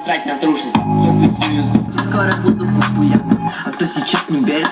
срать натрушить. Скоро буду популярным, а кто сейчас не верит?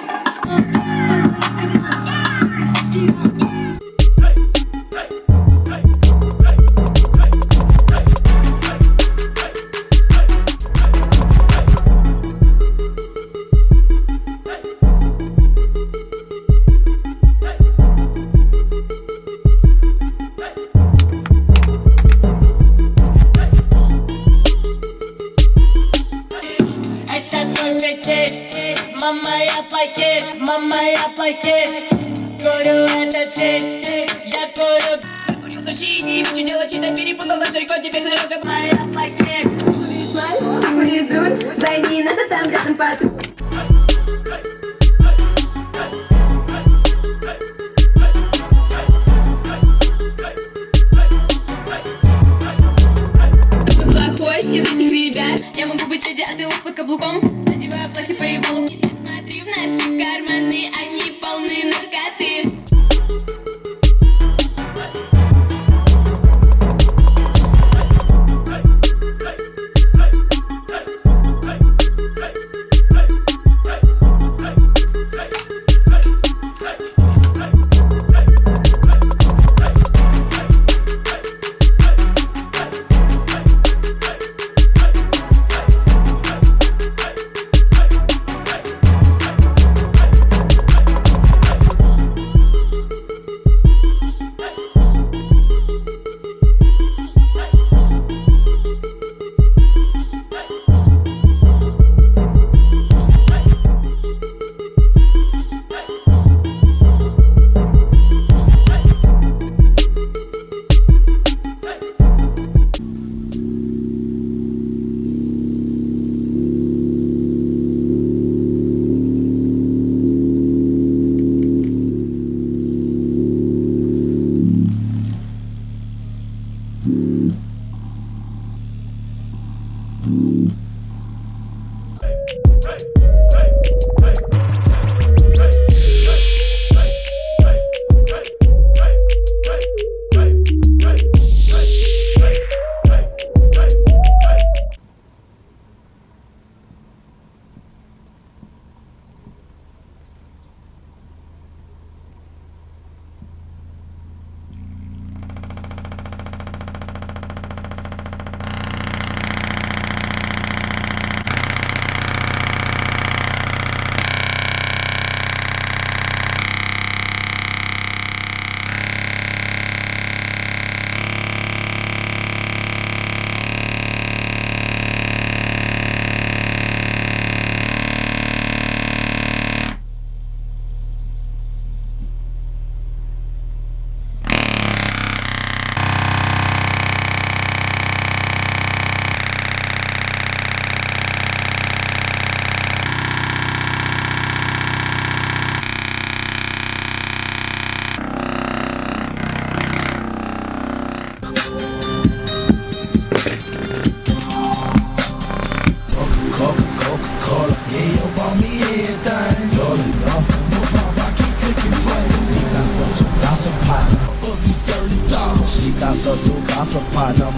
Мама, я плохих. Курю этот шесть, я курю. Курил суши, не хочу делать, чьи-то перепутал, но далеко тебе сырок. Мама, я плохих. Куришь маль, куришь дурь, зайди, надо там рядом патруль. Плохой из этих ребят, я могу быть идеальным под каблуком. Надеваю плохи по ебалу. Смотри в наши карманы, они полны наркоты.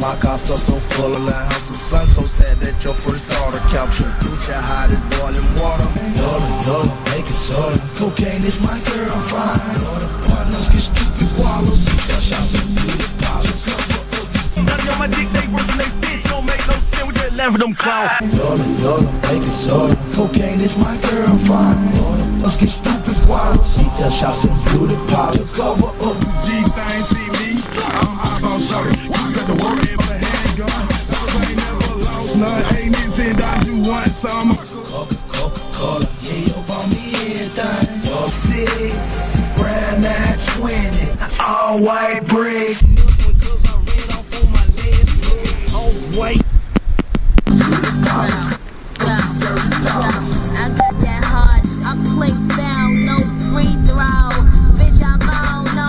My cops are so full of land, have some sun, so sad that your first daughter captured. Lucha hot as boiling water. Yola, making soda. Cocaine is my girl, fine. Partners get stupid wallows. Tell shots and beauty powers. Money on my dick, they worse than they bitch. Don't make no sense, we just laugh at them clowns. Yola, making soda. Cocaine is my girl, fine. Partners get stupid wallows. Tell shots and beauty powers. Cover up the G thing, see me. I'm eyeball shorty. You got the word in my handgun. Those ain't never lost none. Ain't it since I do want some. Coca-Cola, yeah, you bought me everything. 6, brand 920, all white brick. Cause I ran off on my leg, all white. I got that hard, I play foul, no free throw. Bitch, I'm on, no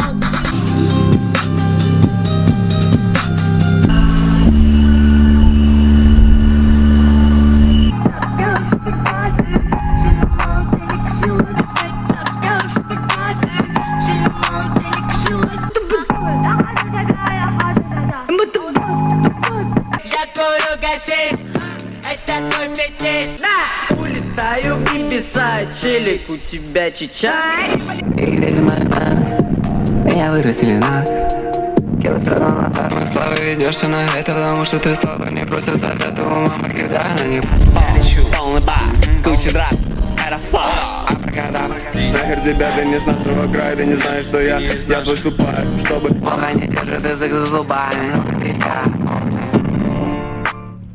Читаю и писать, челик, у тебя чичай. И весь мой танк, меня вырастили нас. Я устроил на фармах славы, ведешься на это, потому что ты слабый. Не просят совета у мамы, когда она не... Я лечу, полный бар, куча драк, аэрофлот, абракадабра. Нахер тебя, ты не с нашего края, ты не знаешь, что я твой супай, чтобы... Плохо не держит язык за зубами, но ты